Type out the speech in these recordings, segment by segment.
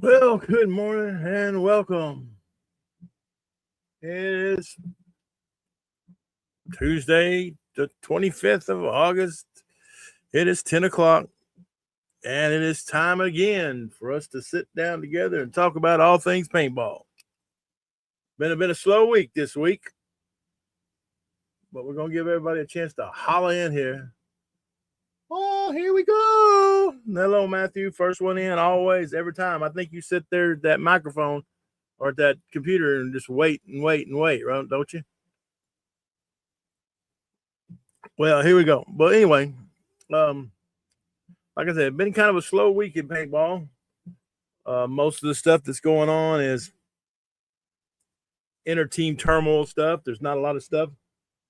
Well, good morning and welcome. It is Tuesday, the 25th of August. It is 10 o'clock, and it is time again for us to sit down together and talk about all things paintball. Been a slow week this week, but we're going to give everybody a chance to holler in here. Oh, here we go. Hello, Matthew. First one in, always, every time. I think you sit there at that microphone or at that computer and just wait and wait and wait, right? Don't you? Well, here we go. But anyway, um, like I said, been kind of a slow week in paintball. Most of the stuff that's going on is inter-team turmoil stuff. There's not a lot of stuff.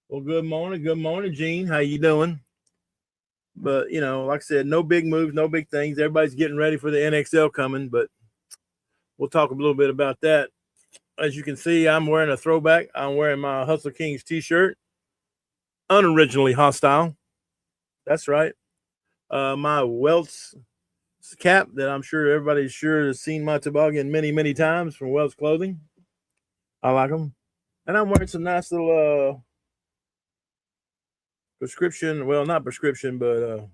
Well, good morning, Gene. How you doing? But like I said, no big moves, no big things. Everybody's getting ready for the NXL coming, but we'll talk a little bit about that. As you can see, I'm wearing a throwback. I'm wearing my Hustle Kings t-shirt, unoriginally hostile. That's right. My Welts cap that I'm sure everybody's sure has seen my toboggan many, many times from Wells Clothing. I like them. And I'm wearing some nice little prescription, well, not prescription, but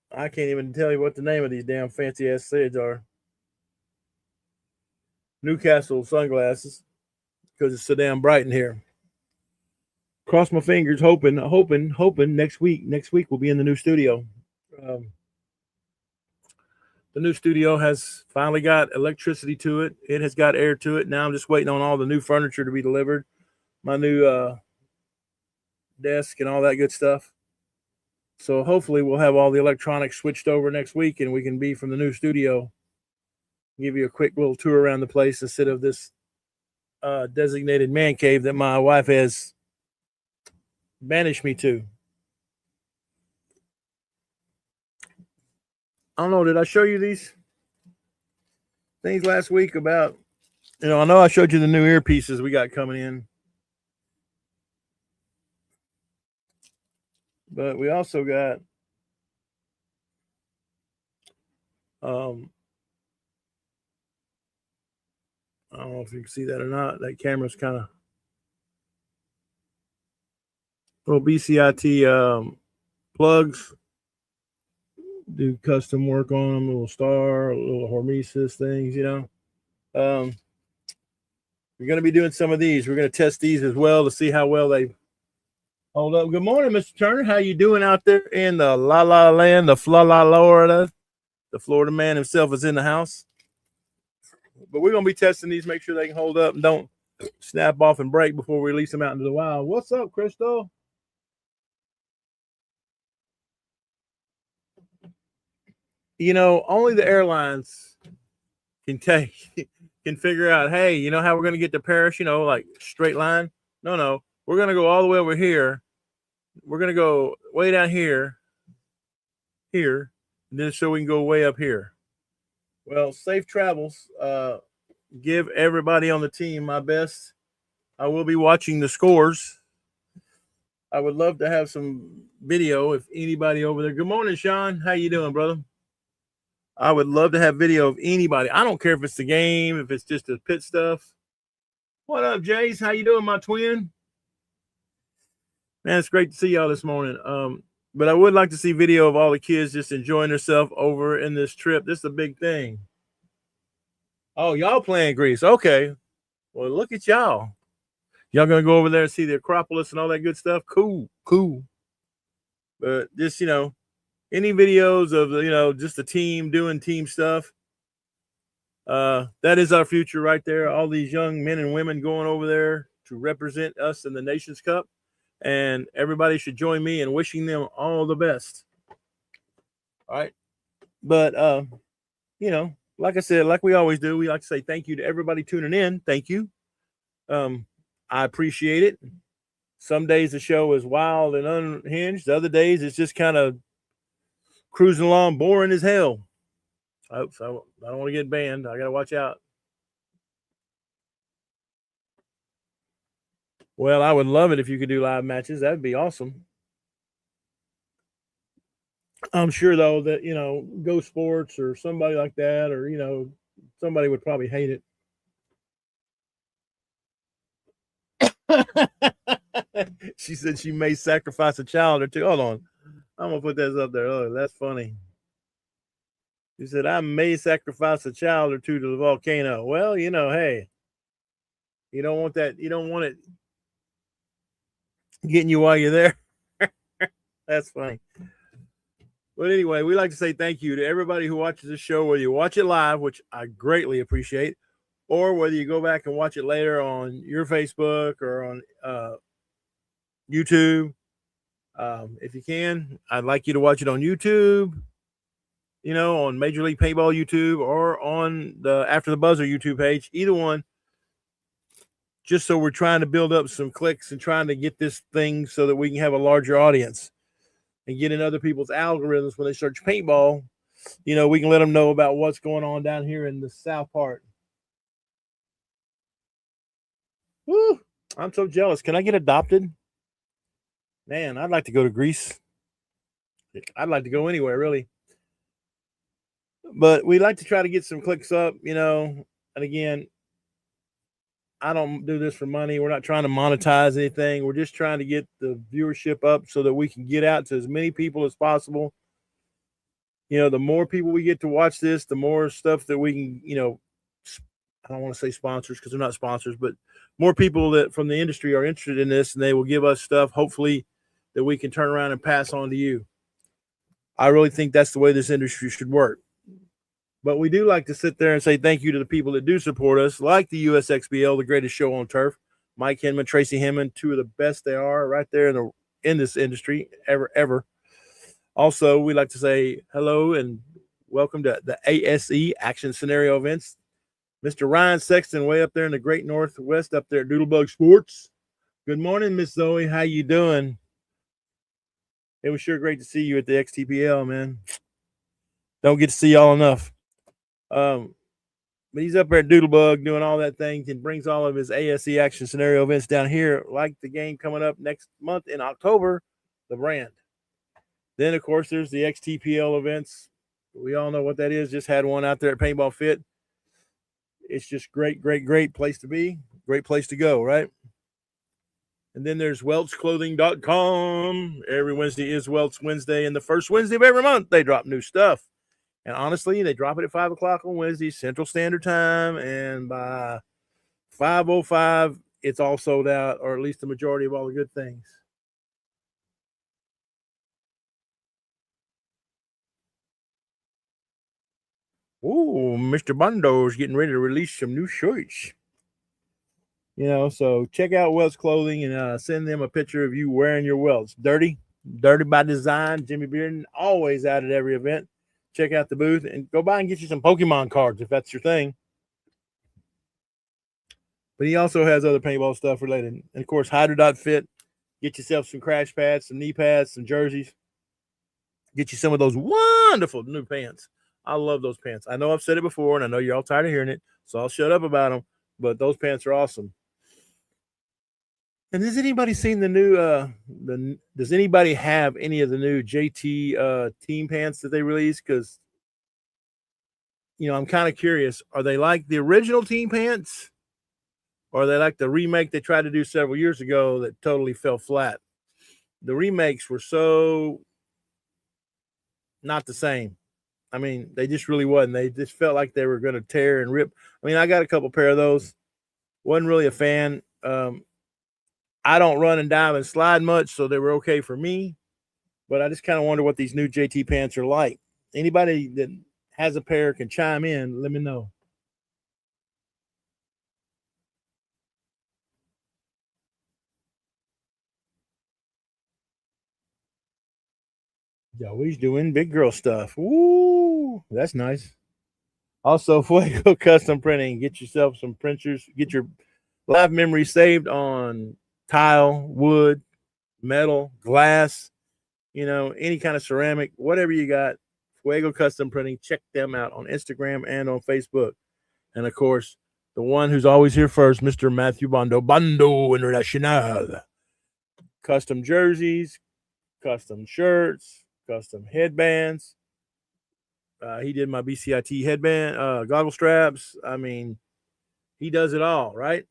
I can't even tell you what the name of these damn fancy ass shades are. Newcastle sunglasses because it's so damn bright in here. Cross my fingers, hoping next week we'll be in the new studio. Um, the new studio has finally got electricity to it. It has got air to it. Now I'm just waiting on all the new furniture to be delivered. My new desk and all that good stuff. So hopefully we'll have all the electronics switched over next week and we can be from the new studio. Give you a quick little tour around the place instead of this designated man cave that my wife has banished me to. I don't know, did I show you these things last week about, I know I showed you the new earpieces we got coming in. But we also got I don't know if you can see that or not. That camera's kind of little BCIT plugs. Do custom work on them, a little star, a little hormesis things, we're going to be doing some of these. We're going to test these as well to see how well they hold up. Good morning, Mr. Turner. How you doing out there in the La La Land, the Florida? The Florida man himself is in the house. But we're going to be testing these, make sure they can hold up and don't snap off and break before we release them out into the wild. What's up, Crystal? Only the airlines can figure out, hey, how we're going to get to Paris, like straight line. No, we're going to go all the way over here. We're going to go way down here, and then so we can go way up here. Well, safe travels. Give everybody on the team my best. I will be watching the scores. I would love to have some video if anybody over there. Good morning, Sean. How you doing, brother? I would love to have video of anybody. I don't care if it's the game, if it's just the pit stuff. What up, Jace? How you doing, my twin? Man, it's great to see y'all this morning. But I would like to see video of all the kids just enjoying themselves over in this trip. This is a big thing. Oh, y'all playing Greece. Okay. Well, look at y'all. Y'all gonna go over there and see the Acropolis and all that good stuff? Cool. But just, any videos of, just the team doing team stuff. That is our future right there. All these young men and women going over there to represent us in the Nations Cup. And everybody should join me in wishing them all the best. All right. But, like I said, like we always do, we like to say thank you to everybody tuning in. Thank you. I appreciate it. Some days the show is wild and unhinged. Other days it's just kind of cruising along, boring as hell. I don't want to get banned. I got to watch out. Well, I would love it if you could do live matches. That'd be awesome. I'm sure though that Go Sports or somebody like that, or somebody would probably hate it. She said she may sacrifice a child or two. Hold on, I'm gonna put this up there. Oh, that's funny. She said I may sacrifice a child or two to the volcano. Well, hey, you don't want that. You don't want it getting you while you're there. That's funny. But anyway, we like to say thank you to everybody who watches the show, whether you watch it live, which I greatly appreciate, or whether you go back and watch it later on your Facebook or on YouTube. If you can, I'd like you to watch it on YouTube, on Major League Paintball YouTube or on the After the Buzzer YouTube page, either one. Just so we're trying to build up some clicks and trying to get this thing so that we can have a larger audience and get in other people's algorithms when they search paintball. We can let them know about what's going on down here in the south part. Woo! I'm so jealous. Can I get adopted? Man, I'd like to go to Greece. I'd like to go anywhere, really. But we like to try to get some clicks up, and again, I don't do this for money. We're not trying to monetize anything. We're just trying to get the viewership up so that we can get out to as many people as possible. The more people we get to watch this, the more stuff that we can, I don't want to say sponsors because they're not sponsors, but more people that from the industry are interested in this, and they will give us stuff, hopefully, that we can turn around and pass on to you. I really think that's the way this industry should work. But we do like to sit there and say thank you to the people that do support us, like the USXBL, the greatest show on turf. Mike Hinman, Tracy Hinman, two of the best they are right there in this industry ever. Also, we like to say hello and welcome to the ASE, Action Scenario Events. Mr. Ryan Sexton, way up there in the great Northwest, up there at Doodlebug Sports. Good morning, Miss Zoe. How you doing? It was sure great to see you at the XTPL, man. Don't get to see y'all enough. But he's up there at Doodlebug doing all that thing and brings all of his ASE Action Scenario events down here, like the game coming up next month in October, the brand. Then, of course, there's the XTPL events. We all know what that is. Just had one out there at Paintball Fit. It's just great place to be. Great place to go, right? And then there's welchclothing.com. Every Wednesday is Welch Wednesday. And the first Wednesday of every month, they drop new stuff. And honestly, they drop it at 5 o'clock on Wednesday, Central Standard Time. And by 5:05, it's all sold out, or at least the majority of all the good things. Ooh, Mr. Bondo's getting ready to release some new shirts. So check out Welch Clothing and send them a picture of you wearing your Welch. Dirty by design. Jimmy Bearden, always out at every event. Check out the booth and go by and get you some Pokemon cards if that's your thing. But he also has other paintball stuff related. And of course, Hydro.fit. Get yourself some crash pads, some knee pads, some jerseys. Get you some of those wonderful new pants. I love those pants. I know I've said it before, and I know you're all tired of hearing it, so I'll shut up about them. But those pants are awesome. And has anybody seen the new? Does anybody have any of the new JT team pants that they released? Because I'm kind of curious. Are they like the original team pants, or are they like the remake they tried to do several years ago that totally fell flat? The remakes were so not the same. I mean, they just really wasn't. They just felt like they were going to tear and rip. I mean, I got a couple pair of those. Wasn't really a fan. I don't run and dive and slide much, so they were okay for me. But I just kind of wonder what these new JT pants are like. Anybody that has a pair can chime in. Let me know. Joey's doing big girl stuff. Ooh, that's nice. Also, Fuego Custom Printing. Get yourself some printers. Get your live memory saved on tile, wood, metal, glass, any kind of ceramic, whatever you got. Fuego Custom Printing. Check them out on Instagram and on Facebook. And of course, the one who's always here first, Mr. Matthew Bondo International. Custom jerseys, custom shirts, custom headbands. He did my BCIT headband, goggle straps. I mean, he does it all, right?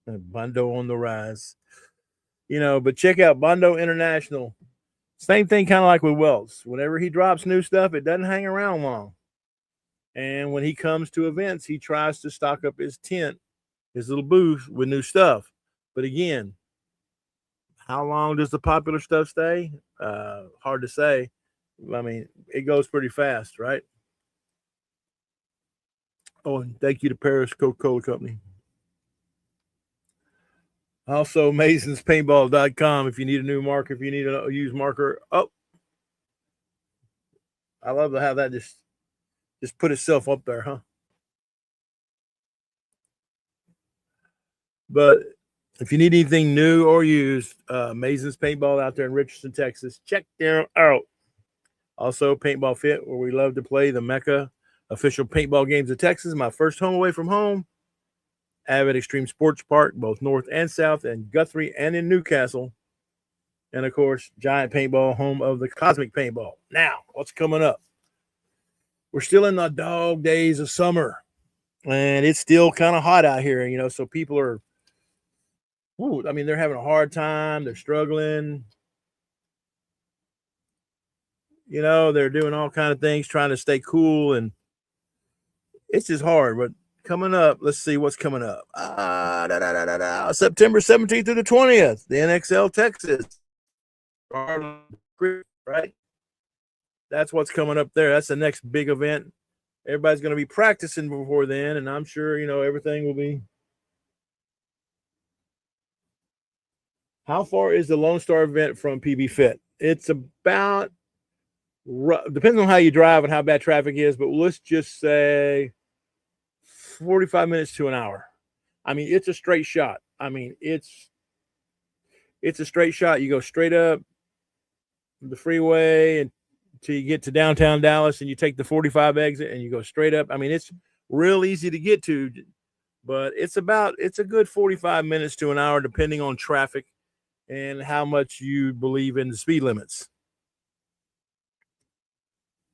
Bondo on the rise. But check out Bondo International. Same thing, kind of like with Wells. Whenever he drops new stuff, it doesn't hang around long. And when he comes to events, he tries to stock up his tent, his little booth with new stuff. But again, how long does the popular stuff stay? Hard to say. I mean, it goes pretty fast, right? Oh, and thank you to Paris Coca-Cola Company. Also, MasonsPaintball.com if you need a new marker, if you need a used marker. Oh, I love how that just put itself up there, huh? But if you need anything new or used, Mason's Paintball out there in Richardson, Texas, check them out. Also, Paintball Fit, where we love to play the Mecca official paintball games of Texas. My first home away from home. Avid Extreme Sports Park, both north and south, and Guthrie and in Newcastle. And of course, Giant Paintball, home of the Cosmic Paintball. Now, what's coming up? We're still in the dog days of summer, and it's still kind of hot out here, so people are, they're having a hard time. They're struggling. They're doing all kind of things, trying to stay cool, and it's just hard. But coming up, let's see what's coming up. September 17th through the 20th, the NXL Texas. Right? That's what's coming up there. That's the next big event. Everybody's going to be practicing before then, and I'm sure, everything will be. How far is the Lone Star event from PB Fit? It's about, depends on how you drive and how bad traffic is, but let's just say 45 minutes to an hour. I mean, it's a straight shot. I mean, it's a straight shot. You go straight up the freeway until you get to downtown Dallas, and you take the 45 exit and you go straight up. I mean, it's real easy to get to, but it's a good 45 minutes to an hour, depending on traffic and how much you believe in the speed limits.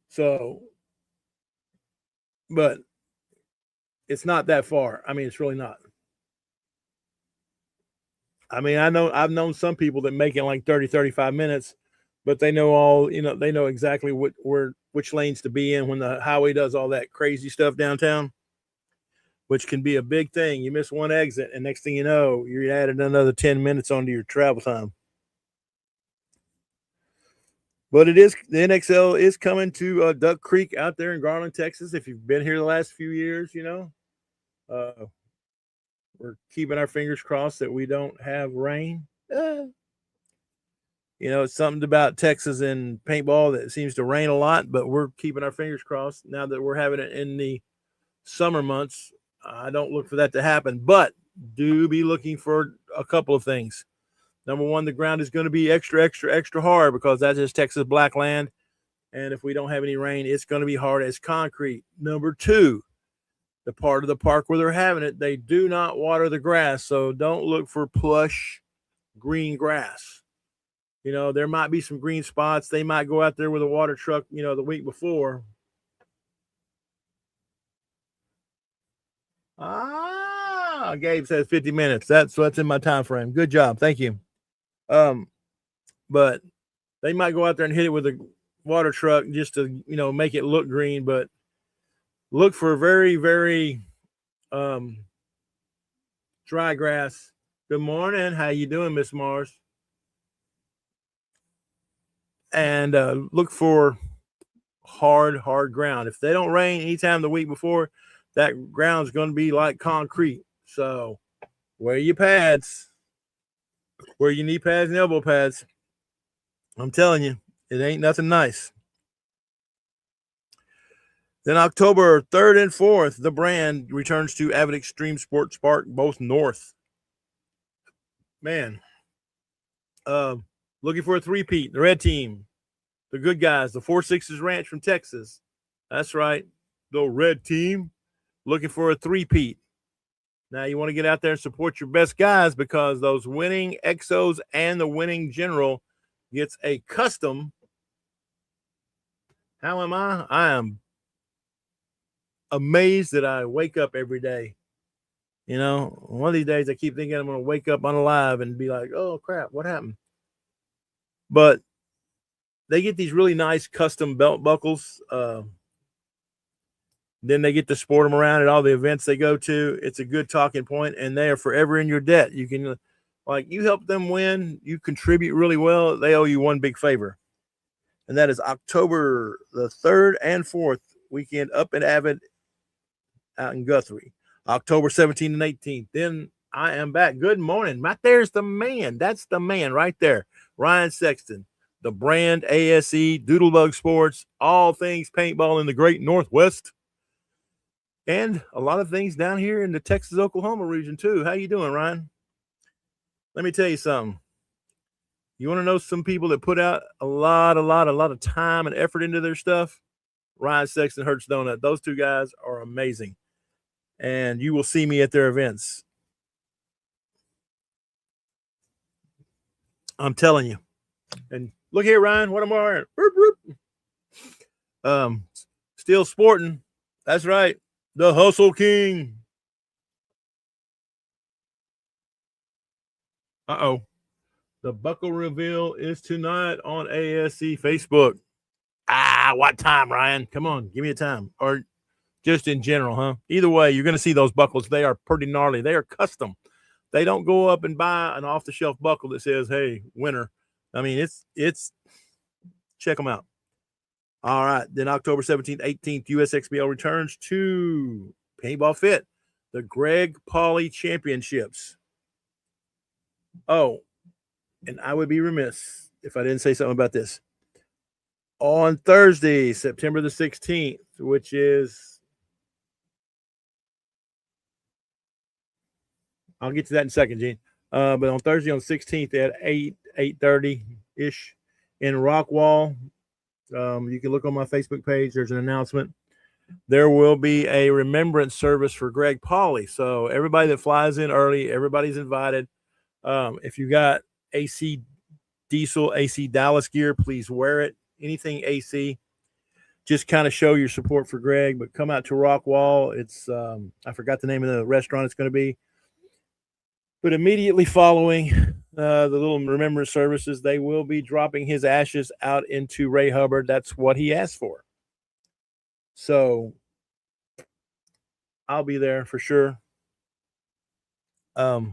So, but it's not that far. I mean, it's really not. I mean, I've known some people that make it like 30, 35 minutes, but they know they know exactly which lanes to be in when the highway does all that crazy stuff downtown, which can be a big thing. You miss one exit, and next thing you know, you're adding another 10 minutes onto your travel time. But the NXL is coming to Duck Creek out there in Garland, Texas. If you've been here the last few years, we're keeping our fingers crossed that we don't have rain. It's something about Texas and paintball that seems to rain a lot, but we're keeping our fingers crossed now that we're having it in the summer months. I don't look for that to happen, but do be looking for a couple of things. Number one, the ground is going to be extra, extra, extra hard because that is Texas black land. And if we don't have any rain, it's going to be hard as concrete. Number two, the part of the park where they're having it, they do not water the grass. So don't look for plush green grass. There might be some green spots. They might go out there with a water truck, the week before. Gabe says 50 minutes. That's in my time frame. Good job. Thank you. But they might go out there and hit it with a water truck just to, make it look green, but look for very, very dry grass. Good morning. How you doing, Miss Mars? And look for hard ground. If they don't rain anytime the week before, that ground's going to be like concrete. So wear your pads. Wear your knee pads and elbow pads. I'm telling you, it ain't nothing nice. Then October 3rd and 4th, the brand returns to Avid Extreme Sports Park, both north. Man, looking for a three-peat, the red team, the good guys, the 4-6s Ranch from Texas. That's right, the red team, looking for a three-peat. Now you want to get out there and support your best guys because those winning exos and the winning general gets a custom. How am I? I am amazed that I wake up every day. You know, one of these days I keep thinking I'm going to wake up unalive and be like, oh crap, what happened? But they get these really nice custom belt buckles. Then they get to sport them around at all the events they go to. It's a good talking point, and they are forever in your debt. You can, like, you help them win, you contribute really well. They owe you one big favor, and that is October the 3rd and 4th weekend up in Avid out in Guthrie. October 17th and 18th. Then I am back. Good morning. Right there's the man. That's the man right there. Ryan Sexton, the brand ASE, Doodlebug Sports, all things paintball in the great Northwest. And a lot of things down here in the Texas-Oklahoma region too. How you doing, Ryan? Let me tell you something. You want to know some people that put out a lot of time and effort into their stuff? Ryan Sexton, Hertz Donut. Those two guys are amazing. And you will see me at their events. I'm telling you. And look here, Ryan, what am I wearing? Still sporting. That's right. The Hustle King. Uh-oh. The buckle reveal is tonight on ASE Facebook. What time, Ryan? Come on, give me a time. Or just in general, huh? Either way, you're going to see those buckles. They are pretty gnarly. They are custom. They don't go up and buy an off-the-shelf buckle that says, hey, winner. I mean, it's check them out. All right. Then October 17th, 18th, USXBL returns to Paintball Fit, the Greg Pauley Championships. Oh, and I would be remiss if I didn't say something about this. On Thursday, September the 16th, which is, I'll get to that in a second, Gene. But on Thursday, on 16th at 8:30-ish in Rockwall, you can look on my Facebook page. There's an announcement. There will be a remembrance service for Greg Pauley. So everybody that flies in early, everybody's invited. If you got AC Diesel, AC Dallas gear, please wear it. Anything AC, just kind of show your support for Greg. But come out to Rockwall. It's I forgot the name of the restaurant it's going to be. But immediately following the little remembrance services, they will be dropping his ashes out into Ray Hubbard. That's what he asked for. So I'll be there for sure. Hope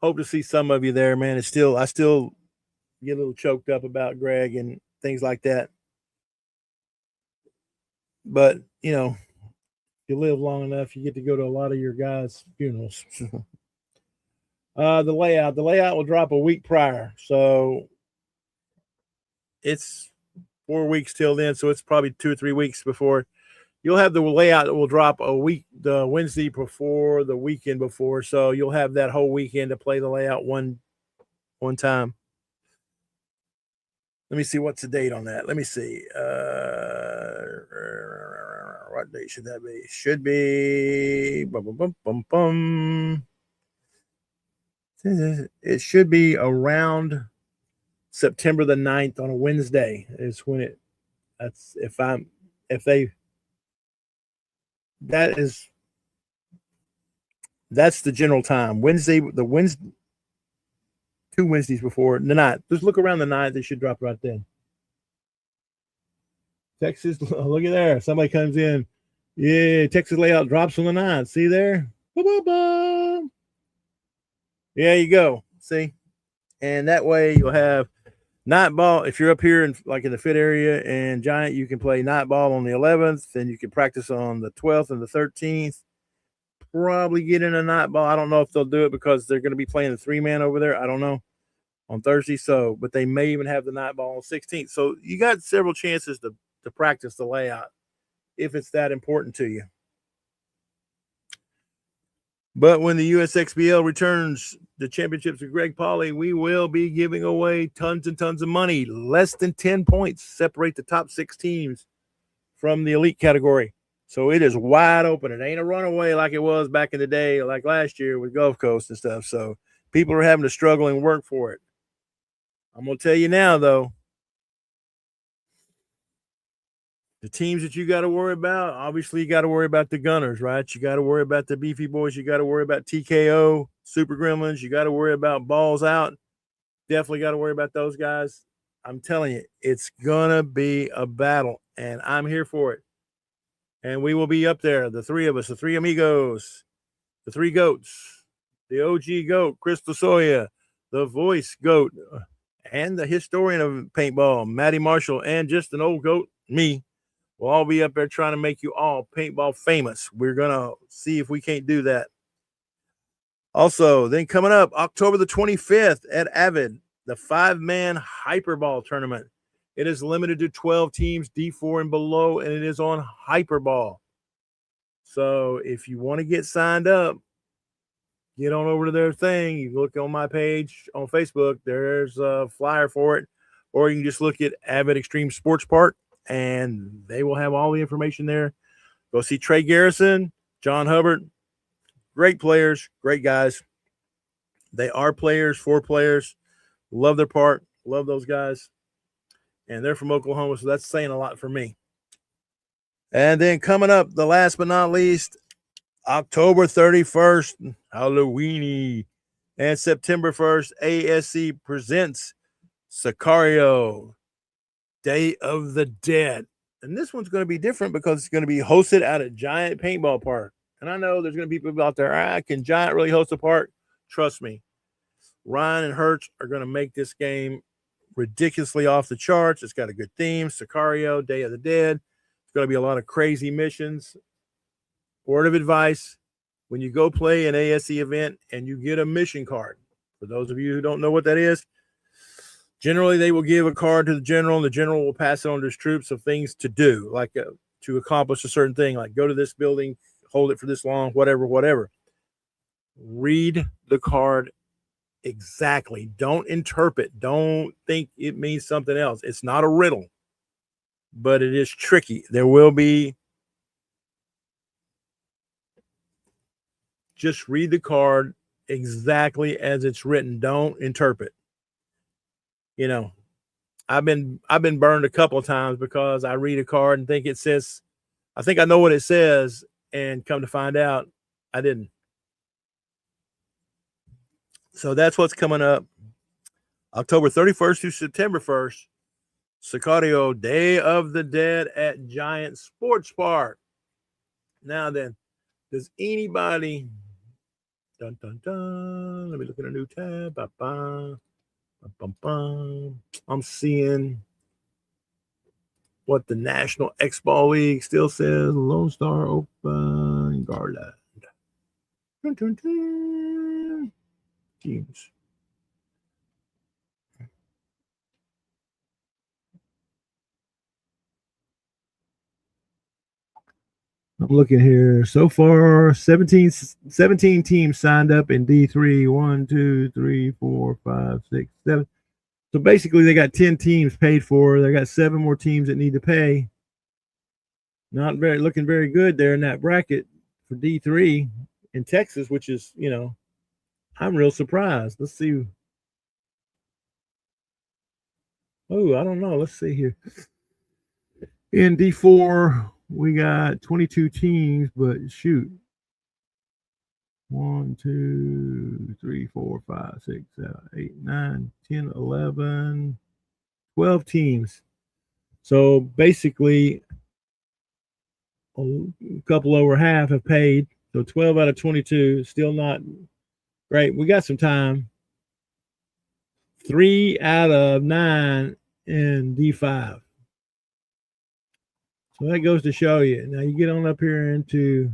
to see some of you there, man. I still get a little choked up about Greg and things like that. But, you know, you live long enough, you get to go to a lot of your guys' funerals. The layout will drop a week prior. So it's 4 weeks till then. So it's probably 2 or 3 weeks before you'll have the layout that will drop a week, the Wednesday before, the weekend before. So you'll have that whole weekend to play the layout one time. Let me see what's the date on that. Let me see. What date should that be? Should be it should be around September the 9th on a Wednesday is when that's the general time. Wednesday, 2 Wednesdays before the 9th. Just look around the 9th. They should drop right then. Texas, look at there. Somebody comes in. Yeah, Texas layout drops on the 9th. See there? Ba-ba-ba. Yeah, you go. See? And that way you'll have night ball. If you're up here in the Fit area and Giant, you can play night ball on the 11th, and you can practice on the 12th and the 13th. Probably get in a night ball. I don't know if they'll do it because they're going to be playing the 3-man over there. I don't know on Thursday. So, but they may even have the night ball on 16th. So you got several chances to practice the layout if it's that important to you. But when the USXBL returns the championships of Greg Pauley, we will be giving away tons and tons of money. Less than 10 points separate the top 6 teams from the elite category. So it is wide open. It ain't a runaway like it was back in the day, like last year with Gulf Coast and stuff. So people are having to struggle and work for it. I'm going to tell you now, though, the teams that you got to worry about, obviously, you got to worry about the Gunners, right? You got to worry about the Beefy Boys. You got to worry about TKO, Super Gremlins. You got to worry about Balls Out. Definitely got to worry about those guys. I'm telling you, it's going to be a battle, and I'm here for it. And we will be up there, the three of us, the three amigos, the three goats, the OG goat, Chris Lasoya, the voice goat, and the historian of paintball, Matty Marshall, and just an old goat, me. We'll all be up there trying to make you all paintball famous. We're going to see if we can't do that. Also, then coming up, October the 25th at Avid, the 5-man Hyperball tournament. It is limited to 12 teams, D4 and below, and it is on Hyperball. So if you want to get signed up, get on over to their thing. You look on my page on Facebook. There's a flyer for it. Or you can just look at Avid Extreme Sports Park, and they will have all the information there. Go see Trey Garrison, John Hubbard. Great players, great guys. They are players, for players. Love their part. Love those guys. And they're from Oklahoma, so that's saying a lot for me. And then coming up, the last but not least, October 31st, Halloweeny, and September 1st, ASC presents Sicario, Day of the Dead. And this one's going to be different because it's going to be hosted at a Giant paintball park. And I know there's going to be people out there, can Giant really host a park? Trust me. Ryan and Hertz are going to make this game ridiculously off the charts. It's got a good theme, Sicario, Day of the Dead. It's going to be a lot of crazy missions. Word of advice, when you go play an ASC event and you get a mission card, for those of you who don't know what that is, generally they will give a card to the general, and the general will pass it on to his troops of things to do, like to accomplish a certain thing, like go to this building, hold it for this long, whatever. Read the card exactly. Don't interpret. Don't think it means something else. It's not a riddle, but it is tricky. There will be. Just read the card exactly as it's written. Don't interpret. You know, I've been burned a couple of times because I read a card and think it says, I think I know what it says, and come to find out I didn't. So that's what's coming up. October 31st through September 1st, Sicario, Day of the Dead at Giant Sports Park. Now then, does anybody... Dun, dun, dun. Let me look at a new tab. I'm seeing what the National X-Ball League still says. Lone Star Open Garland. Dun, dun, dun. Teams. I'm looking here. So far, 17 teams signed up in D3. 1, 2, 3, 4, 5, 6, 7. So basically, they got 10 teams paid for. They got 7 more teams that need to pay. Not looking very good there in that bracket for D3 in Texas, which is, I'm real surprised. Let's see. Oh, I don't know. Let's see here. In D4, we got 22 teams, but shoot. 1, 2, 3, 4, 5, 6, 7, 8, 9, 10, 11, 12 teams. So basically, a couple over half have paid. So 12 out of 22, still not great. We got some time. 3 out of 9 in D5. So that goes to show you. Now you get on up here into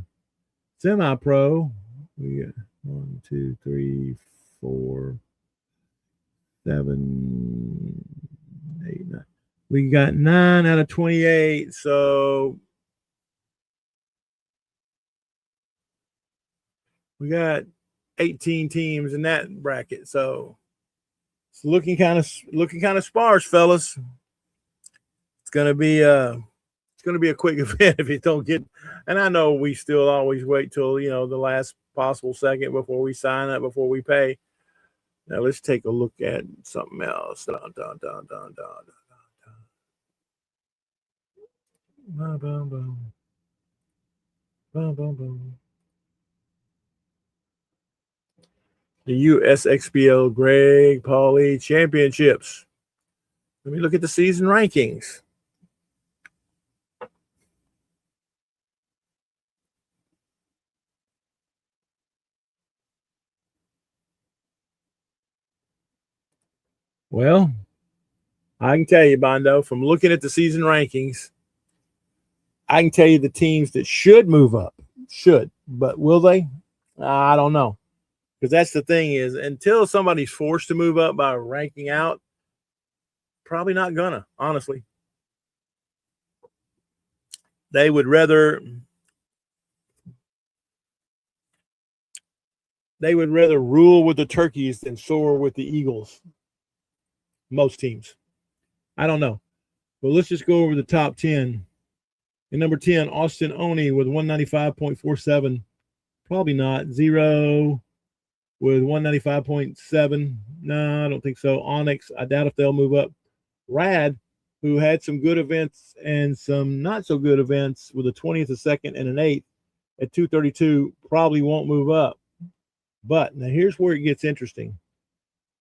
semi-pro. We got 1, 2, 3, 4, 7, 8, 9. We got 9 out of 28. So we got 18 teams in that bracket. So it's looking kind of sparse, fellas. It's gonna be going to be a quick event if you don't get. And I know we still always wait till the last possible second before we sign up, before we pay. Now let's take a look at something else. Dun, dun, dun, dun, dun, dun. Bum, bum, bum. Bum, bum, bum. The USXPL Greg Pauly Championships. Let me look at the season rankings. Well, I can tell you, Bondo, from looking at the season rankings, I can tell you the teams that should move up. Should. But will they? I don't know. Because that's the thing is, until somebody's forced to move up by ranking out, probably not gonna, honestly. They would rather rule with the turkeys than soar with the eagles. Most teams. I don't know. But let's just go over the top 10. In number 10, Austin Oney with 195.47. Probably not. 0 with 195.7. No, I don't think so. Onyx, I doubt if they'll move up. Rad, who had some good events and some not so good events with a 20th, a 2nd, and an 8th at 232, probably won't move up. But now here's where it gets interesting.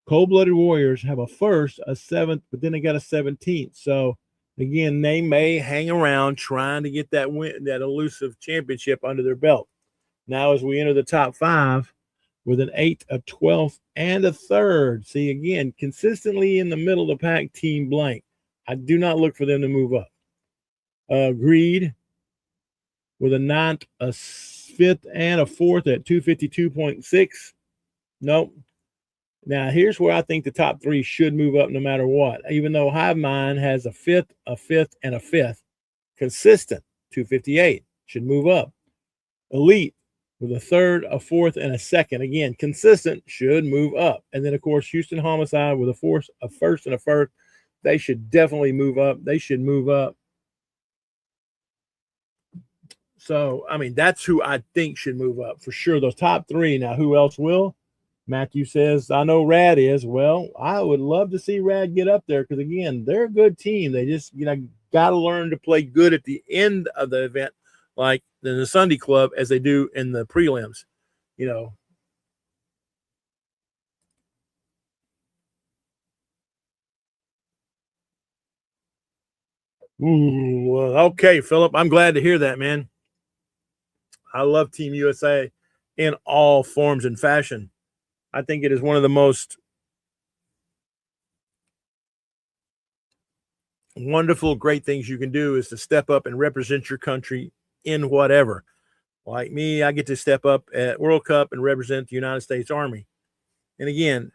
Cold-Blooded Warriors have a 1st, a 7th, but then they got a 17th. So again, they may hang around trying to get that win, that elusive championship under their belt. Now, as we enter the top 5 with an 8th, a 12th, and a 3rd. See, again, consistently in the middle of the pack, Team Blank. I do not look for them to move up. Greed with a 9th, a 5th, and a 4th at 252.6. Nope. Now, here's where I think the top 3 should move up no matter what. Even though Hive Mind has a 5th, a 5th, and a 5th. Consistent, 258. Should move up. Elite with a 3rd, a 4th, and a 2nd. Again, consistent, should move up. And then, of course, Houston Homicide with a 4th, a 1st, and a 1st. They should definitely move up. They should move up. So, I mean, that's who I think should move up for sure. Those top 3. Now, who else will? Matthew says, I know Rad is. Well, I would love to see Rad get up there because, again, they're a good team. They just, got to learn to play good at the end of the event, like in the Sunday Club, as they do in the prelims, Ooh, well, okay, Philip. I'm glad to hear that, man. I love Team USA in all forms and fashion. I think it is one of the most wonderful, great things you can do is to step up and represent your country in whatever. Like me, I get to step up at World Cup and represent the United States Army. And again,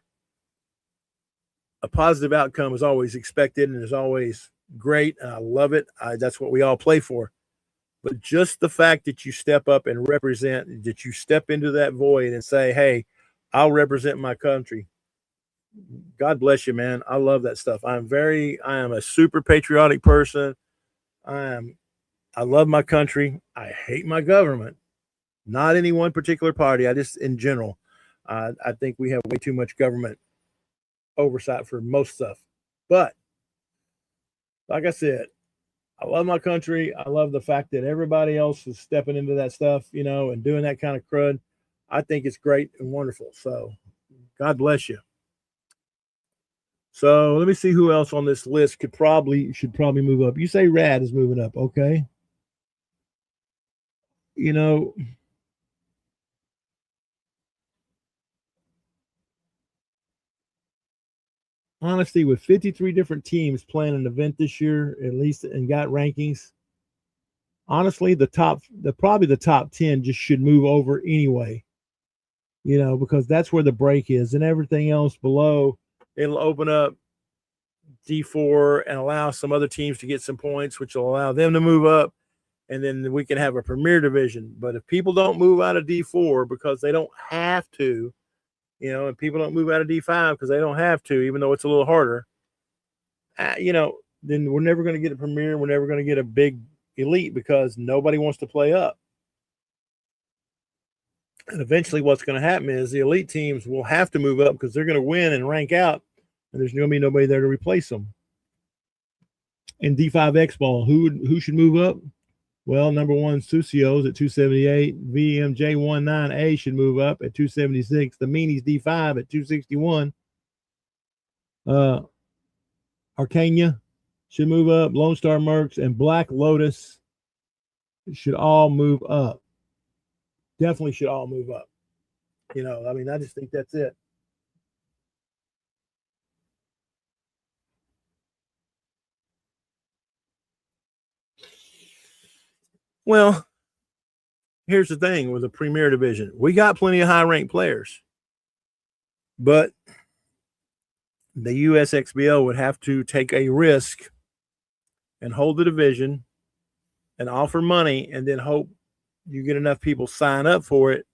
a positive outcome is always expected and is always great. And I love it. That's what we all play for. But just the fact that you step up and represent, that you step into that void and say, hey, I'll represent my country. God bless you, man. I love that stuff. I am a super patriotic person. I love my country. I hate my government. Not any one particular party. I just, in general, I think we have way too much government oversight for most stuff. But like I said, I love my country. I love the fact that everybody else is stepping into that stuff, and doing that kind of crud. I think it's great and wonderful. So God bless you. So let me see who else on this list should probably move up. You say Rad is moving up, okay? Honestly, with 53 different teams playing an event this year, at least, and got rankings, honestly, probably the top 10 just should move over anyway, because that's where the break is, and everything else below, it'll open up D4 and allow some other teams to get some points, which will allow them to move up, and then we can have a premier division. But if people don't move out of D4 because they don't have to, and people don't move out of D5 because they don't have to, even though it's a little harder, then we're never going to get a premier. We're never going to get a big elite because nobody wants to play up. And eventually, what's going to happen is the elite teams will have to move up because they're going to win and rank out, and there's going to be nobody there to replace them. In D5X ball, who should move up? Well, number one, Sucios at 278. VMJ19A should move up at 276. The Meanies D5 at 261. Arcania should move up. Lone Star Mercs and Black Lotus should all move up. Definitely should all move up. You know, I mean, I just think that's it. Well, here's the thing with the Premier Division. We got plenty of high-ranked players, but the USXBL would have to take a risk and hold the division and offer money and then hope you get enough people sign up for it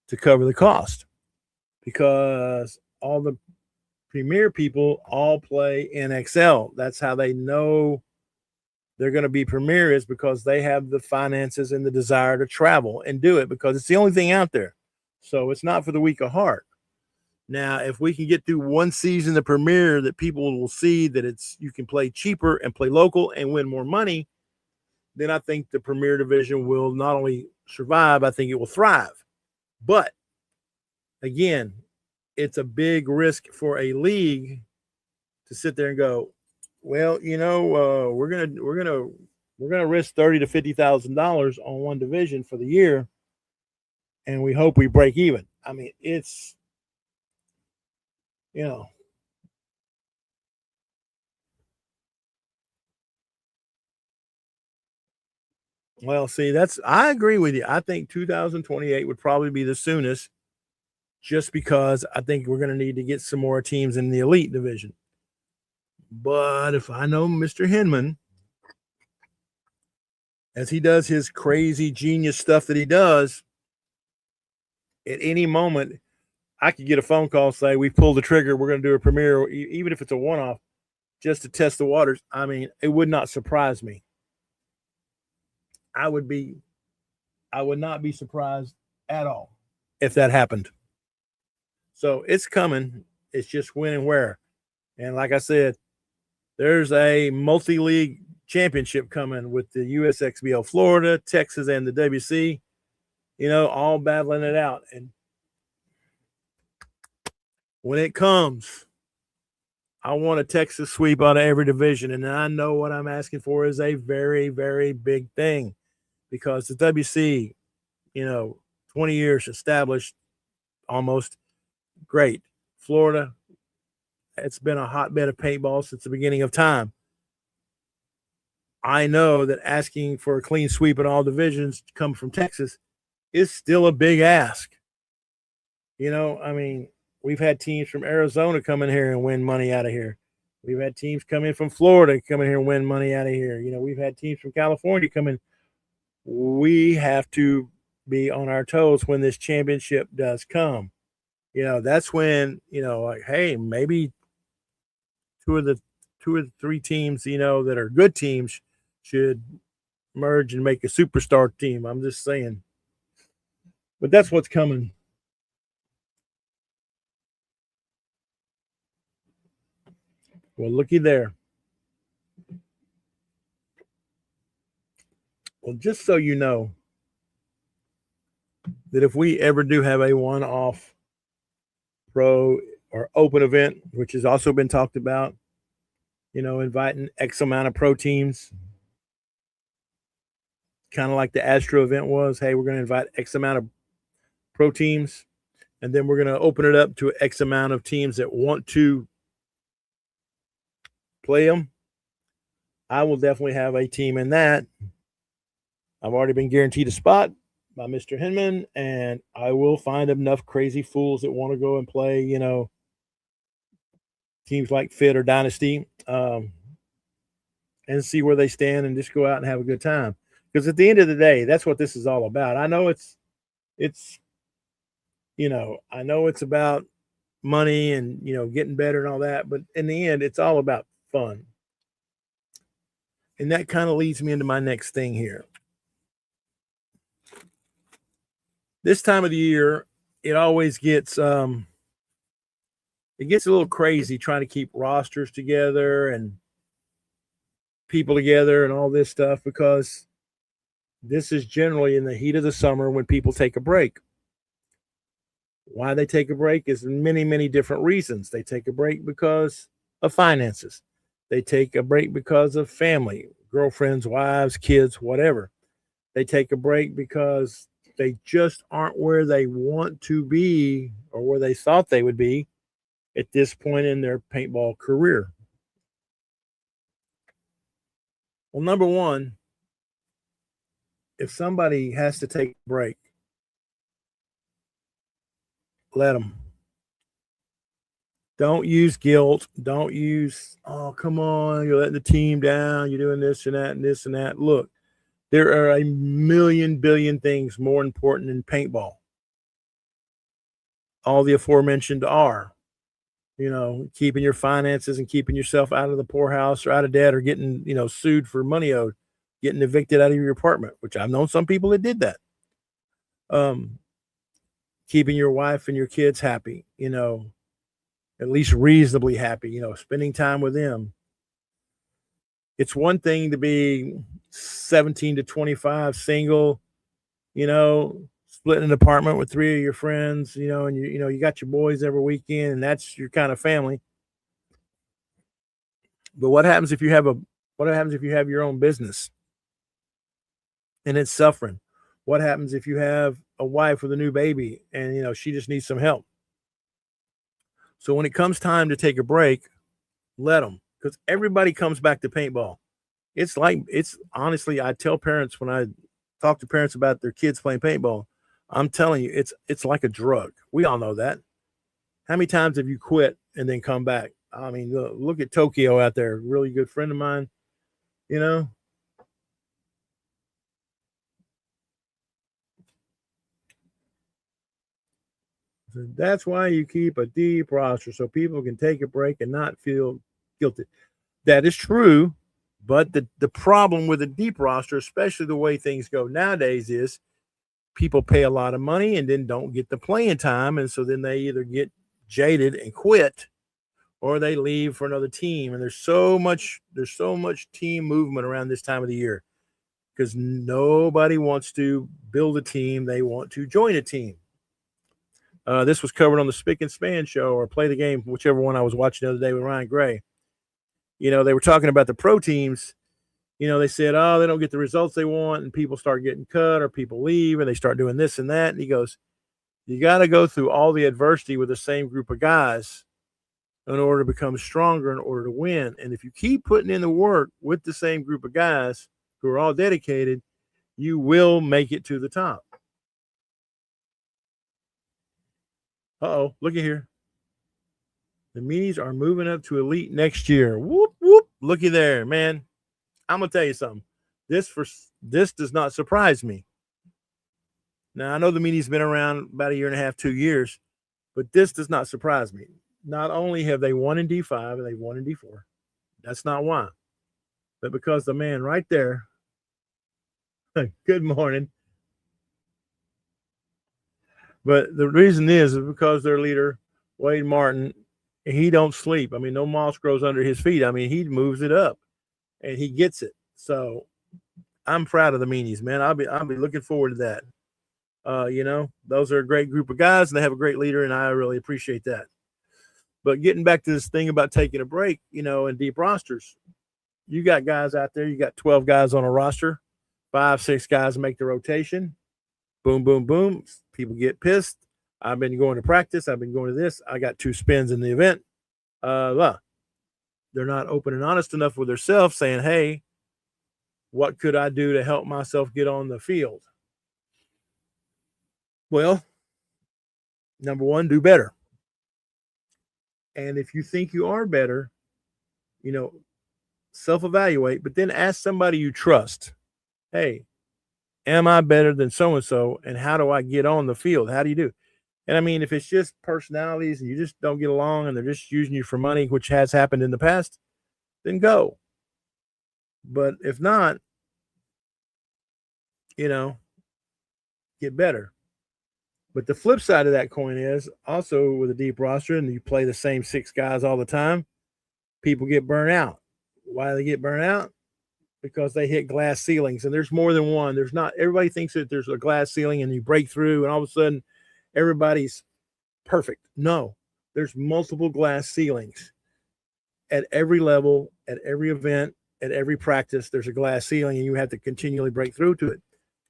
to cover the cost, because all the Premier people all play in XL. That's how they know they're going to be Premier, is because they have the finances and the desire to travel and do it, because it's the only thing out there. So it's not for the weak of heart. Now, if we can get through one season of Premier that people will see that it's you can play cheaper and play local and win more money, then I think the Premier Division will not only survive, I think it will thrive. But again, it's a big risk for a league to sit there and go, well, you know, we're gonna risk $30,000 to $50,000 on one division for the year, and we hope we break even. I mean, it's, you know, well, see, I agree with you. I think 2028 would probably be the soonest, just because I think we're going to need to get some more teams in the elite division. But if I know Mr. Hinman, as he does his crazy genius stuff that he does, at any moment, I could get a phone call, say, we pulled the trigger, we're going to do a premiere, even if it's a one-off, just to test the waters. I mean, it would not surprise me. I would not be surprised at all if that happened. So it's coming. It's just when and where. And like I said, there's a multi-league championship coming with the USXBL Florida, Texas, and the WC, you know, all battling it out. And when it comes, I want a Texas sweep out of every division. And I know what I'm asking for is a very, very big thing, because the WC, you know, 20 years established, almost, great. Florida, it's been a hotbed of paintball since the beginning of time. I know that asking for a clean sweep in all divisions to come from Texas is still a big ask. You know, I mean, we've had teams from Arizona come in here and win money out of here. We've had teams come in from Florida come in here and win money out of here. You know, we've had teams from California come in. We have to be on our toes when this championship does come. You know, that's when, you know, like, hey, maybe two or three teams, you know, that are good teams should merge and make a superstar team. I'm just saying. But that's what's coming. Well, looky there. Well, just so you know, that if we ever do have a one-off pro or open event, which has also been talked about, you know, inviting X amount of pro teams, kind of like the Astro event was. Hey, we're going to invite X amount of pro teams, and then we're going to open it up to X amount of teams that want to play them. I will definitely have a team in that. I've already been guaranteed a spot by Mr. Hinman, and I will find enough crazy fools that want to go and play, you know, teams like Fit or Dynasty, and see where they stand and just go out and have a good time. Because at the end of the day, that's what this is all about. I know it's, you know, I know it's about money and, you know, getting better and all that, but in the end, it's all about fun. And that kind of leads me into my next thing here. This time of the year, it always gets it gets a little crazy trying to keep rosters together and people together and all this stuff because this is generally in the heat of the summer when people take a break. Why they take a break is many, many different reasons. They take a break because of finances. They take a break because of family, girlfriends, wives, kids, whatever. They take a break because they just aren't where they want to be or where they thought they would be at this point in their paintball career. Well, number one, if somebody has to take a break, let them. Don't use guilt. Don't use, oh, come on, you're letting the team down. You're doing this and that and this and that. Look, there are a million billion things more important than paintball. All the aforementioned are, keeping your finances and keeping yourself out of the poorhouse or out of debt or getting, sued for money owed, getting evicted out of your apartment, which I've known some people that did that. Keeping your wife and your kids happy, at least reasonably happy, spending time with them. It's one thing to be 17 to 25 single, splitting an apartment with three of your friends, and you got your boys every weekend and that's your kind of family. But what happens if you have your own business and it's suffering? What happens if you have a wife with a new baby and she just needs some help? So when it comes time to take a break, let them, because everybody comes back to paintball. It's honestly, I tell parents when I talk to parents about their kids playing paintball, I'm telling you, it's like a drug. We all know that. How many times have you quit and then come back? I mean, look at Tokyo out there, really good friend of mine, you know. So that's why you keep a deep roster so people can take a break and not feel guilty. That is true, but the problem with a deep roster, especially the way things go nowadays, is people pay a lot of money and then don't get the playing time, and so then they either get jaded and quit or they leave for another team. And there's so much team movement around this time of the year because nobody wants to build a team, they want to join a team. This was covered on the Spick and Span show or Play the Game, whichever one I was watching the other day with Ryan Gray. They were talking about the pro teams. They said, oh, they don't get the results they want, and people start getting cut or people leave and they start doing this and that. And he goes, you got to go through all the adversity with the same group of guys in order to become stronger, in order to win. And if you keep putting in the work with the same group of guys who are all dedicated, you will make it to the top. Uh-oh, looky here. The meanies are moving up to elite next year. Whoop, whoop. Looky there, man. I'm going to tell you something. This does not surprise me. Now, I know the meanies been around about a year and a half, 2 years, but this does not surprise me. Not only have they won in D5 and they've won in D4. That's not why. But because the man right there, good morning. But the reason is because their leader, Wade Martin, he don't sleep. I mean, no moss grows under his feet. I mean, he moves it up and he gets it. So I'm proud of the meanies, man. I'll be looking forward to that. Those are a great group of guys and they have a great leader, and I really appreciate that. But getting back to this thing about taking a break, in deep rosters, you got guys out there, you got 12 guys on a roster, 5, 6 guys make the rotation. Boom, boom, boom. People get pissed. I've been going to practice. I've been going to this. I got 2 spins in the event. They're not open and honest enough with themselves saying, hey, what could I do to help myself get on the field? Well, number one, do better. And if you think you are better, self-evaluate, but then ask somebody you trust, hey, am I better than so-and-so? And how do I get on the field? How do you do? And I mean, if it's just personalities and you just don't get along and they're just using you for money, which has happened in the past, then go. But if not, you know, get better. But the flip side of that coin is also with a deep roster and you play the same six guys all the time, people get burnt out. Why do they get burnt out? Because they hit glass ceilings, and there's more than one. There's not everybody thinks that there's a glass ceiling and you break through and all of a sudden everybody's perfect. No, there's multiple glass ceilings at every level, at every event, at every practice. There's a glass ceiling and you have to continually break through to it.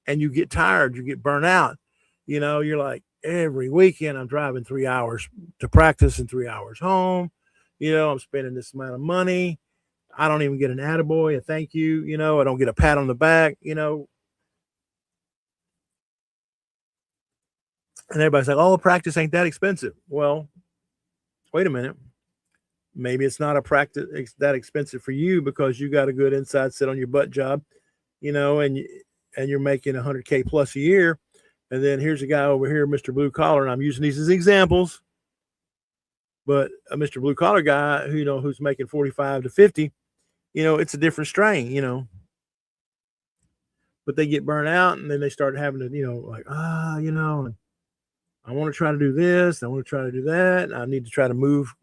And you get tired, you get burnt out. You're like, every weekend I'm driving 3 hours to practice and 3 hours home. I'm spending this amount of money. I don't even get an attaboy, a thank you. I don't get a pat on the back. And everybody's like, oh, practice ain't that expensive. Well, wait a minute. Maybe it's not a practice that expensive for you because you got a good inside sit on your butt job, and you're making 100K plus a year. And then here's a guy over here, Mr. Blue Collar, and I'm using these as examples. But a Mr. Blue Collar guy, who's making 45 to 50, it's a different strain. But they get burnt out, and then they start having to, like, I want to try to do this, I want to try to do that, I need to try to move,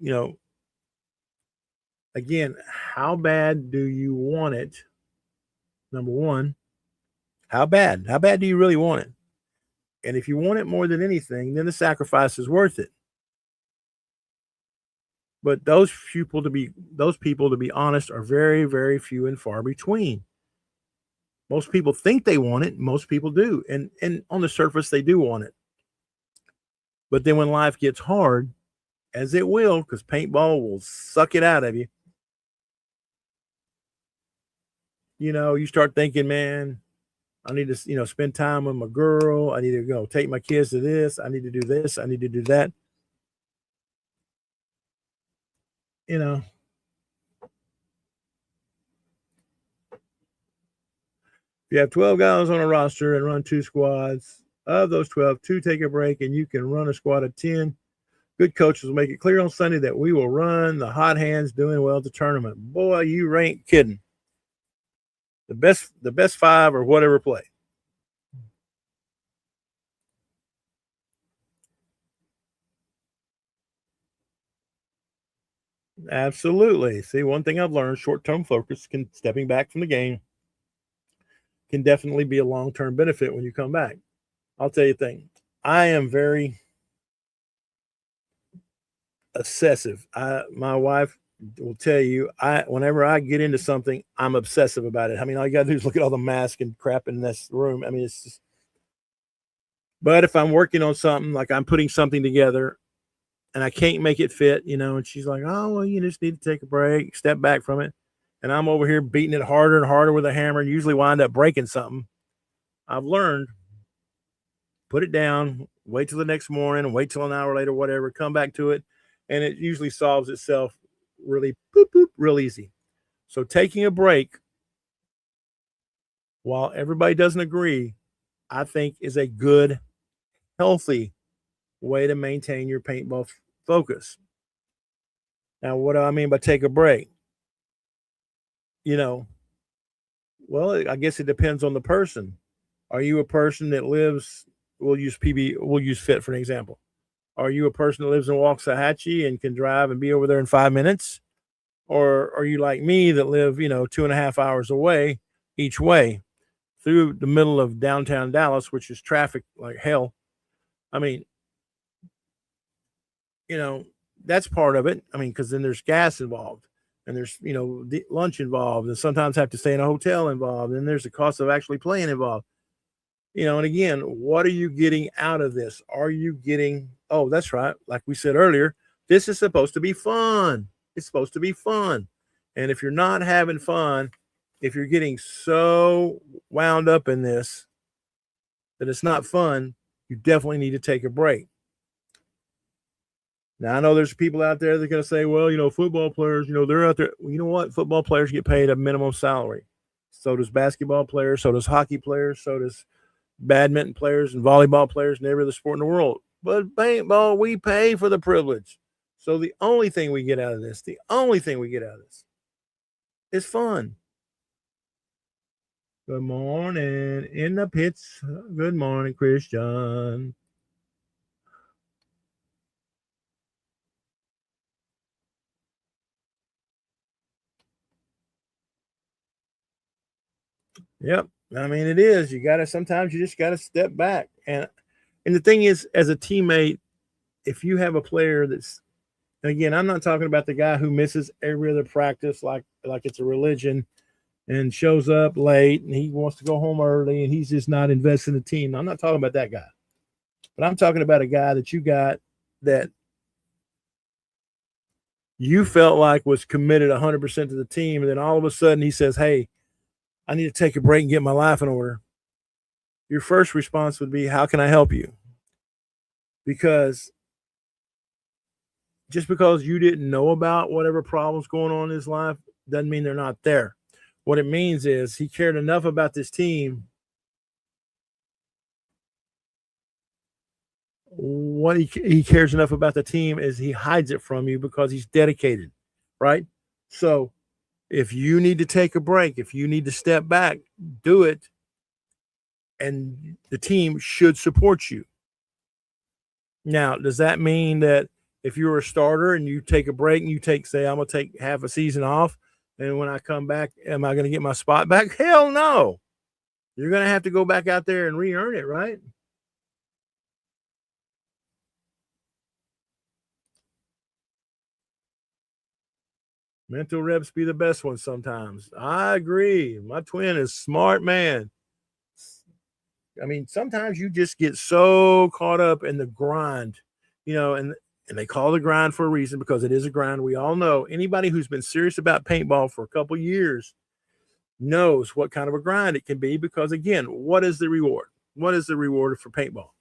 Again, how bad do you want it? Number one, how bad? How bad do you really want it? And if you want it more than anything, then the sacrifice is worth it. But those people, to be honest, are very, very few and far between. Most people think they want it. Most people do, and on the surface, they do want it. But then when life gets hard, as it will, because paintball will suck it out of you, you start thinking, man, I need to, spend time with my girl. I need to go take my kids to this. I need to do this. I need to do that. If you have 12 guys on a roster and run two squads, of those 12, two take a break, and you can run a squad of 10. Good coaches will make it clear on Sunday that we will run the hot hands doing well at the tournament. Boy, you ain't kidding. The best five or whatever play. Absolutely. See, one thing I've learned, short-term focus stepping back from the game can definitely be a long-term benefit when you come back. I'll tell you a thing. I am very obsessive. My wife will tell you, whenever I get into something, I'm obsessive about it. I mean, all you gotta do is look at all the masks and crap in this room. I mean, it's just. But if I'm working on something, like I'm putting something together, and I can't make it fit, and she's like, "Oh, well, you just need to take a break, step back from it," and I'm over here beating it harder and harder with a hammer, and usually wind up breaking something. I've learned, put it down, wait till the next morning, wait till an hour later, whatever, come back to it, and it usually solves itself really real easy. So taking a break, while everybody doesn't agree, I think is a good, healthy way to maintain your paintball focus. Now, what do I mean by take a break? You know, well, I guess it depends on the person. Are you a person that lives? We'll use PB. We'll use Fit for an example. Are you a person that lives in Waxahachie and can drive and be over there in 5 minutes? Or are you like me that live, 2.5 hours away each way through the middle of downtown Dallas, which is traffic like hell? I mean, that's part of it. I mean, because then there's gas involved and there's, lunch involved and sometimes have to stay in a hotel involved. And there's the cost of actually playing involved. And again, what are you getting out of this? Are you getting, oh, that's right. Like we said earlier, this is supposed to be fun. It's supposed to be fun. And if you're not having fun, if you're getting so wound up in this that it's not fun, you definitely need to take a break. Now, I know there's people out there that are going to say, well, football players, they're out there. Well, you know what? Football players get paid a minimum salary. So does basketball players. So does hockey players. So does badminton players and volleyball players and every other sport in the world. But paintball, we pay for the privilege. So the only thing we get out of this is fun. Good morning in the pits. Good morning, Christian. Yep. I mean, it is. You got to sometimes you just got to step back. And the thing is, as a teammate, if you have a player that's, and again, I'm not talking about the guy who misses every other practice like it's a religion and shows up late and he wants to go home early and he's just not invested in the team. I'm not talking about that guy. But I'm talking about a guy that you got that you felt like was committed 100% to the team. And then all of a sudden he says, "Hey, I need to take a break and get my life in order." Your first response would be, "How can I help you?" Because just because you didn't know about whatever problems going on in his life doesn't mean they're not there. What it means is he cared enough about this team. What he cares enough about the team is he hides it from you because he's dedicated, right? So if you need to take a break, if you need to step back, do it, and the team should support you. Now, does that mean that if you're a starter and you take a break and you take, say, I'm going to take half a season off, and when I come back, am I going to get my spot back? Hell no. You're going to have to go back out there and re earn it, right? Mental reps be the best ones sometimes. I agree. My twin is smart, man. I mean, sometimes you just get so caught up in the grind, and they call the grind for a reason because it is a grind. We all know anybody who's been serious about paintball for a couple years knows what kind of a grind it can be because again, what is the reward? What is the reward for paintball?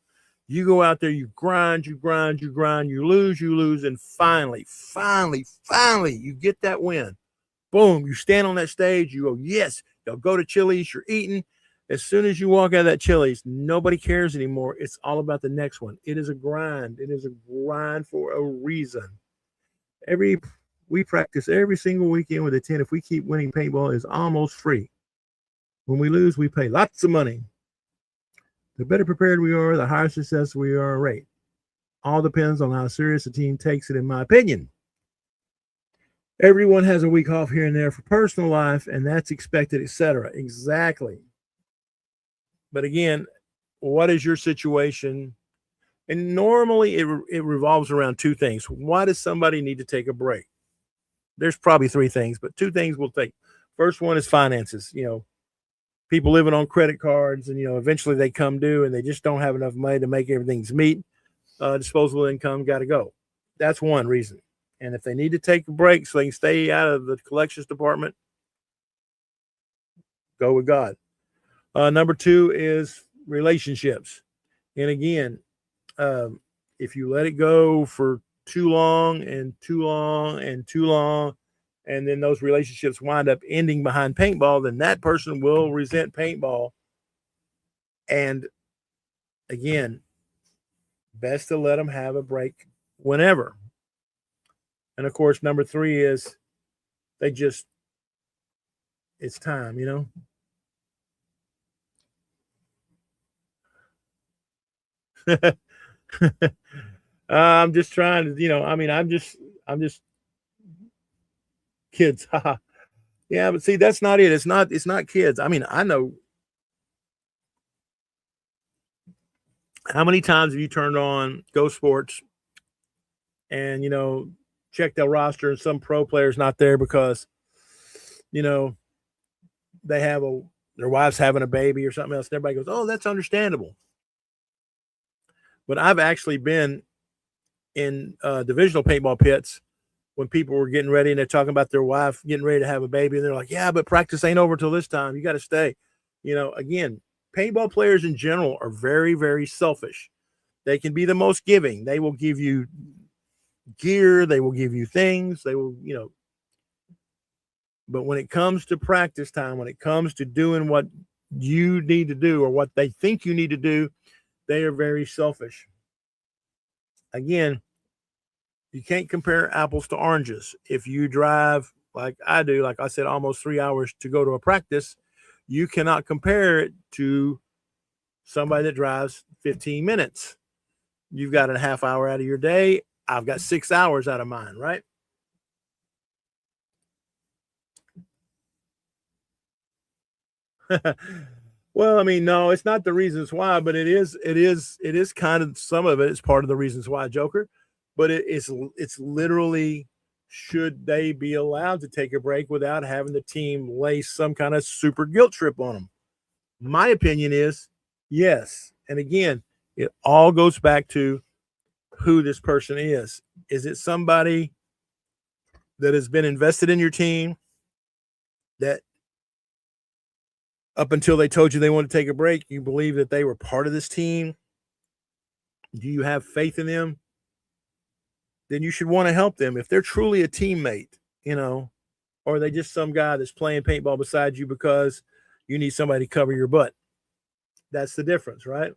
You go out there, you grind, you grind, you grind, you lose, and finally, you get that win. Boom, you stand on that stage, you go, yes, you'll go to Chili's, you're eating. As soon as you walk out of that Chili's, nobody cares anymore. It's all about the next one. It is a grind. It is a grind for a reason. Every We practice every single weekend with a 10. If we keep winning paintball, it's almost free. When we lose, we pay lots of money. The better prepared we are, the higher success we are rate. All depends on how serious the team takes it, in my opinion. Everyone has a week off here and there for personal life, and that's expected, etc. Exactly. But again, what is your situation? And normally it revolves around two things. Why does somebody need to take a break? There's probably three things, but two things we'll take. First one is finances. People living on credit cards, and eventually they come due, and they just don't have enough money to make everything's meet. Disposable income got to go. That's one reason. And if they need to take a break so they can stay out of the collections department, go with God. Number two is relationships. And again, if you let it go for too long and too long and too long, and then those relationships wind up ending behind paintball, then that person will resent paintball. And again, best to let them have a break whenever. And of course, number three is it's time. I'm just trying to, I'm just kids. Yeah, but see, that's not it. It's not kids. I mean, I know how many times have you turned on Go Sports and, check their roster and some pro player's not there because, you know, they have their wife's having a baby or something else. And everybody goes, "Oh, that's understandable." But I've actually been in divisional paintball pits when people were getting ready and they're talking about their wife getting ready to have a baby, and they're like, "Yeah, but practice ain't over till this time. You got to stay." Again, paintball players in general are very, very selfish. They can be the most giving. They will give you gear, they will give you things, they will. But when it comes to practice time, when it comes to doing what you need to do or what they think you need to do, they are very selfish. Again, you can't compare apples to oranges. If you drive like I do, like I said, almost 3 hours to go to a practice, you cannot compare it to somebody that drives 15 minutes. You've got a half hour out of your day. I've got 6 hours out of mine, right? Well, I mean, no, it's not the reasons why, but it is kind of some of it is part of the reasons why, Joker. But it's literally, should they be allowed to take a break without having the team lay some kind of super guilt trip on them? My opinion is yes. And again, it all goes back to who this person is. Is it somebody that has been invested in your team, that up until they told you they want to take a break, you believe that they were part of this team? Do you have faith in them? Then you should want to help them. If they're truly a teammate, or are they just some guy that's playing paintball beside you because you need somebody to cover your butt? That's the difference, right?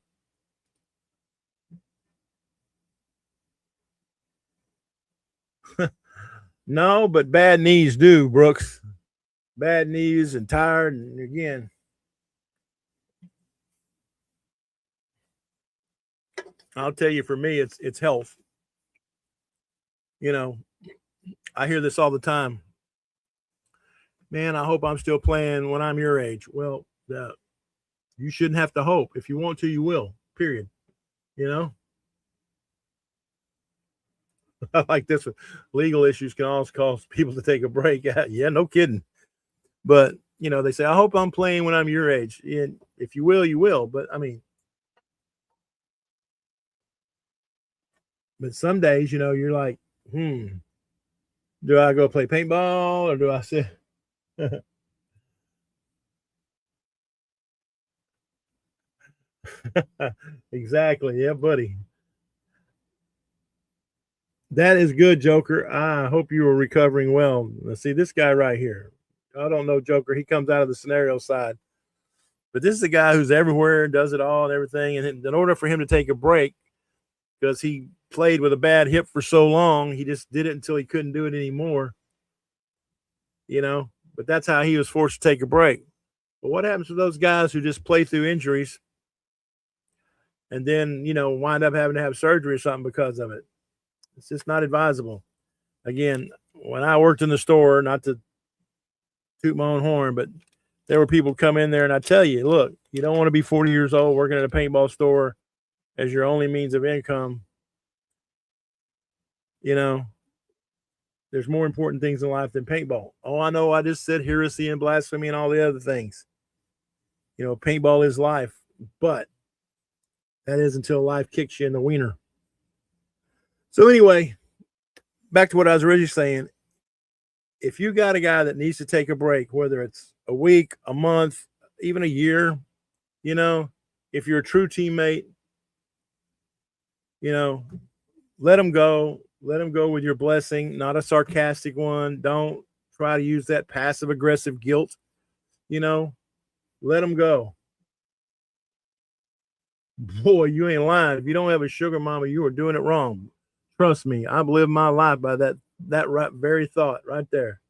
No, but bad knees do, Brooks. Bad knees and tired. And again, I'll tell you, for me, it's health. You know, I hear this all the time. Man, I hope I'm still playing when I'm your age. Well, you shouldn't have to hope. If you want to, you will. Period. You know, I like this one. Legal issues can also cause people to take a break. Yeah, no kidding. But they say, I hope I'm playing when I'm your age. And if you will, you will. But I mean, but some days, you're like, do I go play paintball or do I sit? Exactly. Yeah, buddy. That is good, Joker. I hope you are recovering well. Let's see this guy right here. I don't know, Joker. He comes out of the scenario side, but this is a guy who's everywhere, does it all and everything. And in order for him to take a break, because he played with a bad hip for so long, he just did it until he couldn't do it anymore. But that's how he was forced to take a break. But what happens to those guys who just play through injuries and then, wind up having to have surgery or something because of it? It's just not advisable. Again, when I worked in the store, not to toot my own horn, but there were people come in there and I tell you, look, you don't want to be 40 years old working at a paintball store as your only means of income. There's more important things in life than paintball. Oh, I know. I just said heresy and blasphemy and all the other things. Paintball is life, but that is until life kicks you in the wiener. So anyway, back to what I was originally saying. If you got a guy that needs to take a break, whether it's a week, a month, even a year, if you're a true teammate, let him go. Let him go with your blessing, not a sarcastic one. Don't try to use that passive aggressive guilt. Let him go. Boy, you ain't lying. If you don't have a sugar mama, you are doing it wrong. Trust me, I've lived my life by that right, very thought right there.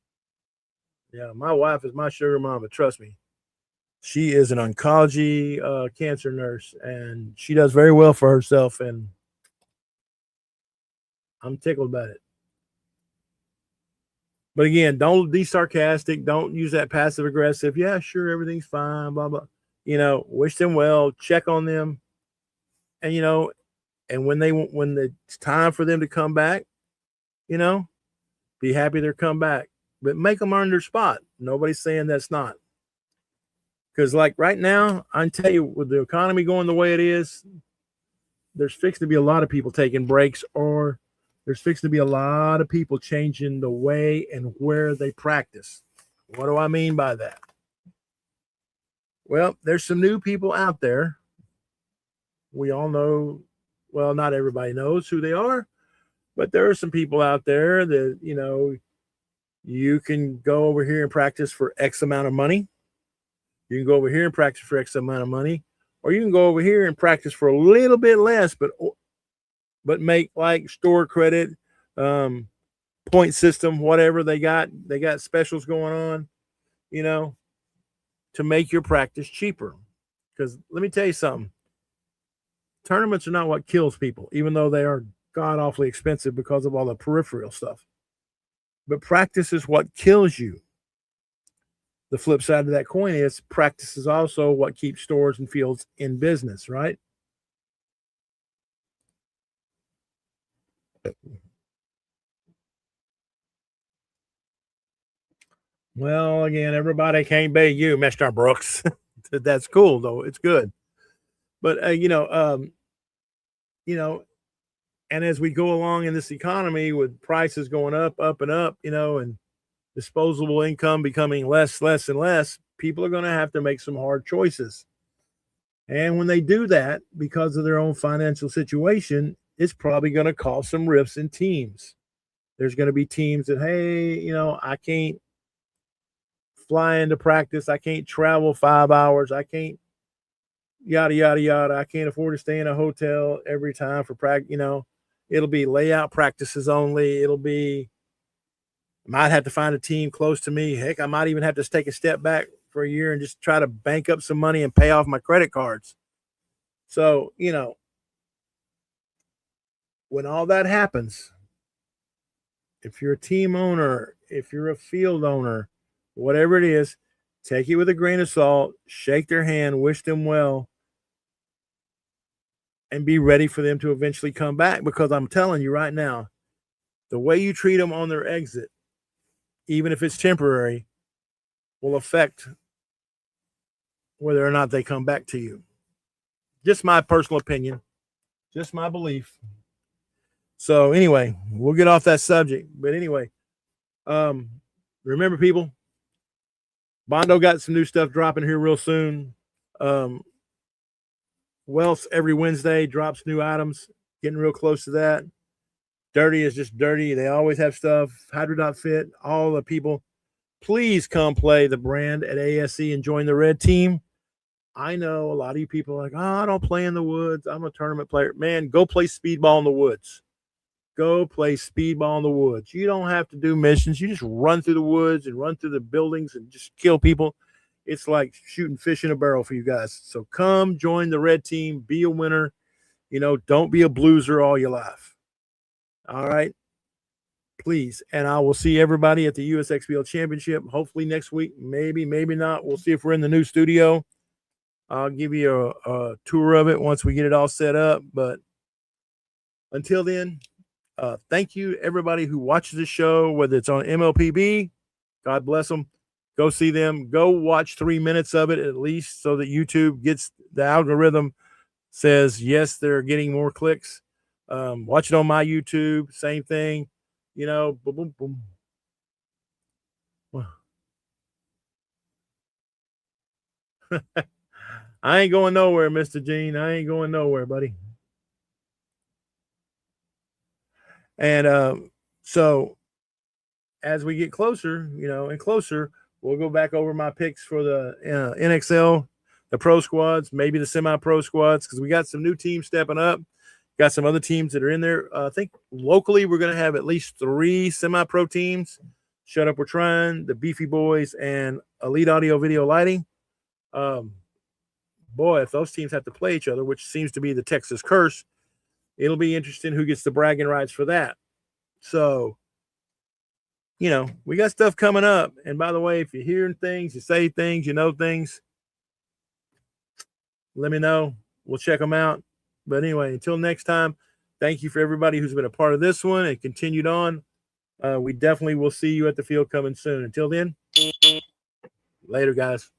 Yeah, my wife is my sugar mama. Trust me. She is an oncology cancer nurse, and she does very well for herself, and I'm tickled about it. But again, don't be sarcastic. Don't use that passive aggressive. Yeah, sure, everything's fine, blah, blah. Wish them well, check on them. And, and when it's time for them to come back, be happy they're come back. But make them earn their spot. Nobody's saying that's not. Because like right now, I can tell you, with the economy going the way it is, there's fixed to be a lot of people taking breaks, or there's fixed to be a lot of people changing the way and where they practice. What do I mean by that? Well, there's some new people out there. We all know, well, not everybody knows who they are, but there are some people out there that, you can go over here and practice for X amount of money. You can go over here and practice for X amount of money, or you can go over here and practice for a little bit less, but make like store credit, point system, whatever they got. They got specials going on, to make your practice cheaper. Because let me tell you something. Tournaments are not what kills people, even though they are god awfully expensive because of all the peripheral stuff. But practice is what kills you. The flip side of that coin is practice is also what keeps stores and fields in business, right? Well, again, everybody can't be you, Mr. Brooks. That's cool though. It's good. But you know, and as we go along in this economy with prices going up and up, and disposable income becoming less and less, people are going to have to make some hard choices. And when they do that, because of their own financial situation, it's probably going to cause some rifts in teams. There's going to be teams that, hey, I can't fly into practice. I can't travel 5 hours. I can't yada, yada, yada. I can't afford to stay in a hotel every time for practice. It'll be layout practices only. Might have to find a team close to me. Heck, I might even have to take a step back for a year and just try to bank up some money and pay off my credit cards. So, when all that happens, if you're a team owner, if you're a field owner, whatever it is, take it with a grain of salt, shake their hand, wish them well, and be ready for them to eventually come back. Because I'm telling you right now, the way you treat them on their exit, even if it's temporary, will affect whether or not they come back to you. Just my personal opinion, just my belief. So anyway, we'll get off that subject. But anyway, remember, people, Bondo got some new stuff dropping here real soon. Wealth every Wednesday drops new items, getting real close to that. Dirty is just dirty. They always have stuff. Hydro.fit, all the people, please come play the brand at ASE and join the red team. I know a lot of you people are like, I don't play in the woods. I'm a tournament player. Man, go play speedball in the woods. Go play speedball in the woods. You don't have to do missions. You just run through the woods and run through the buildings and just kill people. It's like shooting fish in a barrel for you guys. So come join the red team. Be a winner. Don't be a blueser all your life. All right. Please. And I will see everybody at the USXBL Championship. Hopefully next week. Maybe not. We'll see if we're in the new studio. I'll give you a tour of it once we get it all set up. But until then, thank you, everybody who watches the show, whether it's on MLPB. God bless them. Go see them. Go watch 3 minutes of it at least so that YouTube gets the algorithm says, yes, they're getting more clicks. Watch it on my YouTube. Same thing. Boom, boom, boom. I ain't going nowhere, Mr. Gene. I ain't going nowhere, buddy. And so as we get closer, and closer, we'll go back over my picks for the NXL, the pro squads, maybe the semi-pro squads, because we got some new teams stepping up. Got some other teams that are in there. I think locally we're going to have at least 3 semi-pro teams. Shut Up, We're Trying, the Beefy Boys, and Elite Audio Video Lighting. Boy, if those teams have to play each other, which seems to be the Texas curse, it'll be interesting who gets the bragging rights for that. So, we got stuff coming up. And by the way, if you're hearing things, you say things, you know things, let me know. We'll check them out. But anyway, until next time, thank you for everybody who's been a part of this one and continued on. We definitely will see you at the field coming soon. Until then, later, guys.